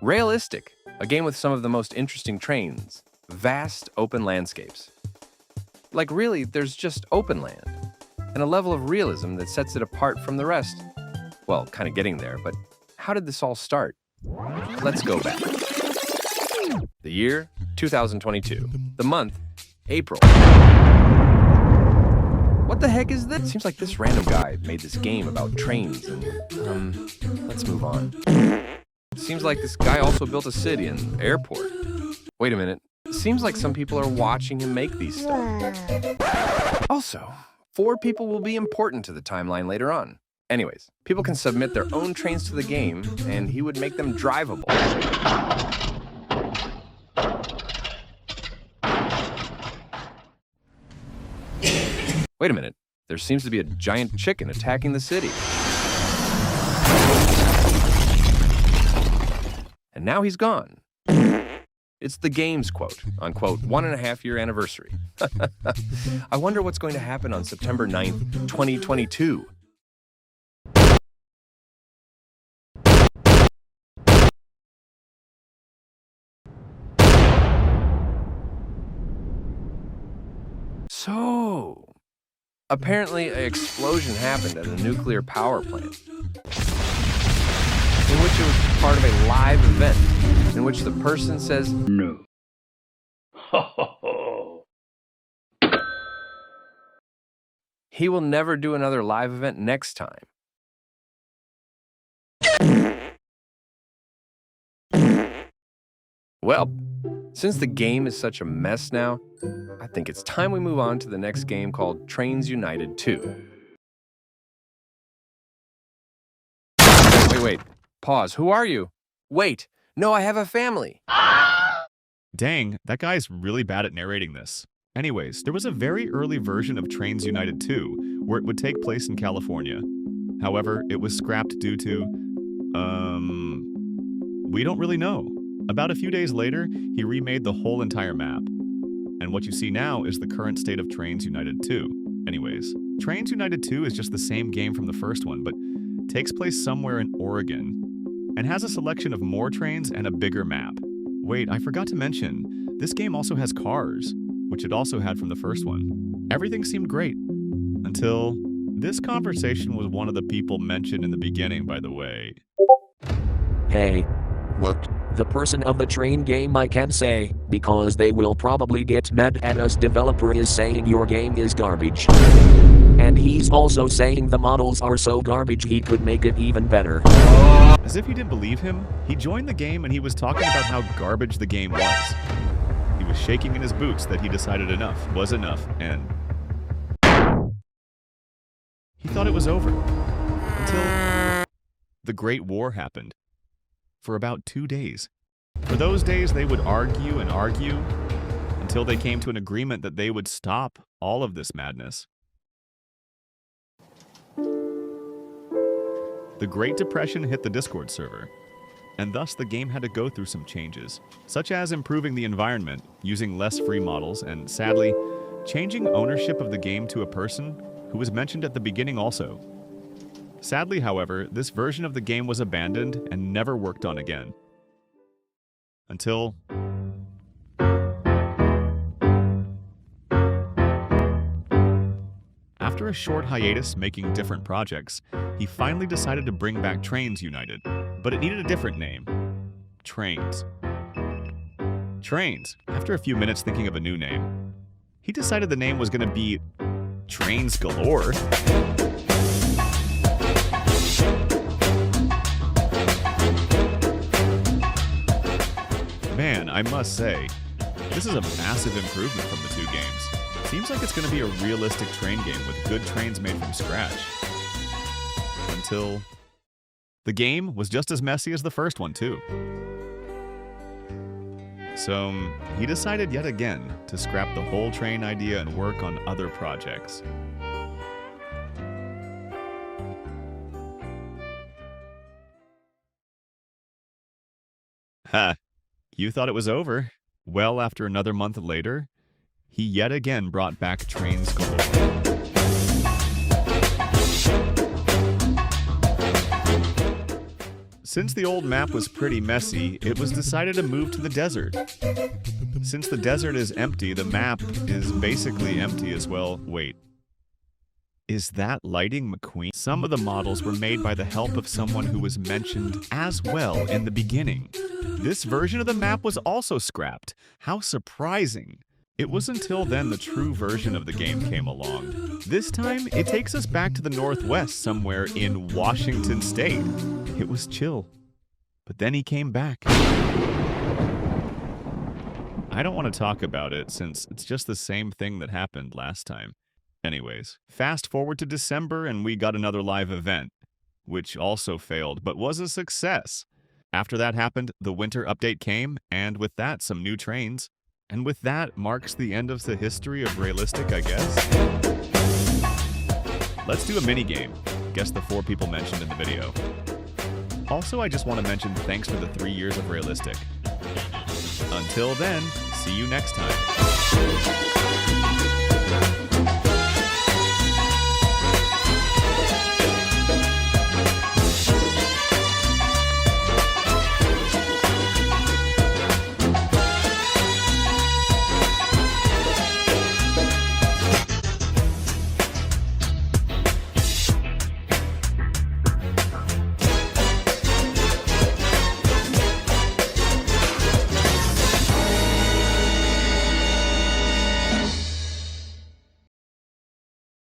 Railistic, a game with some of the most interesting trains, vast open landscapes. Like really, there's just open land, and a level of realism that sets it apart from the rest. Well, kind of getting there, but how did this all start? Let's go back. The year, 2022. The month, April. What the heck is this? Seems like this random guy made this game about trains and, let's move on. Seems like this guy also built a city and airport. Wait a minute. Seems like some people are watching him make these stuff. Also, 4 people will be important to the timeline later on. Anyways, people can submit their own trains to the game, and he would make them drivable. Wait a minute. There seems to be a giant chicken attacking the city. And now he's gone. It's the game's quote-unquote 1.5-year anniversary. I wonder what's going to happen on September 9th, 2022. So, apparently an explosion happened at a nuclear power plant, in which it was part of a live event, in which the person says, "No." He will never do another live event next time. Well, since the game is such a mess now, I think it's time we move on to the next game called Trains United 2. Wait. Pause. Who are you? Wait. No, I have a family. Dang, that guy's really bad at narrating this. Anyways, there was a very early version of Trains United 2 where it would take place in California. However, it was scrapped due to, we don't really know. About a few days later, he remade the whole entire map. And what you see now is the current state of Trains United 2. Anyways, Trains United 2 is just the same game from the first one, but takes place somewhere in Oregon, and has a selection of more trains and a bigger map. Wait, I forgot to mention, this game also has cars, which it also had from the first one. Everything seemed great, until this conversation was one of the people mentioned in the beginning, by the way. Hey. What? The person of the train game I can say, because they will probably get mad at us. Developer is saying your game is garbage. And he's also saying the models are so garbage he could make it even better. As if you didn't believe him, he joined the game and he was talking about how garbage the game was. He was shaking in his boots that he decided enough was enough, and he thought it was over. Until the Great War happened. For about 2 days. For those days, they would argue and argue until they came to an agreement that they would stop all of this madness. The Great Depression hit the Discord server, and thus the game had to go through some changes, such as improving the environment, using less free models, and sadly, changing ownership of the game to a person who was mentioned at the beginning also. Sadly, however, this version of the game was abandoned and never worked on again. Until after a short hiatus making different projects, he finally decided to bring back Trains United, but it needed a different name. Trains. Trains. After a few minutes thinking of a new name, he decided the name was going to be Trains Galore. Man, I must say, this is a massive improvement from the 2 games. Seems like it's going to be a realistic train game with good trains made from scratch. Until the game was just as messy as the first one, too. So, he decided yet again to scrap the whole train idea and work on other projects. Ha! You thought it was over. Well, after another month later, he yet again brought back Trains Galore. Since the old map was pretty messy, it was decided to move to the desert. Since the desert is empty, the map is basically empty as well. Wait. Is that Lighting McQueen? Some of the models were made by the help of someone who was mentioned as well in the beginning. This version of the map was also scrapped. How surprising. It was until then the true version of the game came along. This time, it takes us back to the Northwest somewhere in Washington State. It was chill. But then he came back. I don't want to talk about it since it's just the same thing that happened last time. Anyways, fast forward to December and we got another live event, which also failed but was a success. After that happened, the winter update came, and with that, some new trains. And with that marks the end of the history of Railistic, I guess. Let's do a mini-game. Guess the 4 people mentioned in the video. Also, I just want to mention thanks for the 3 years of Railistic. Until then, see you next time.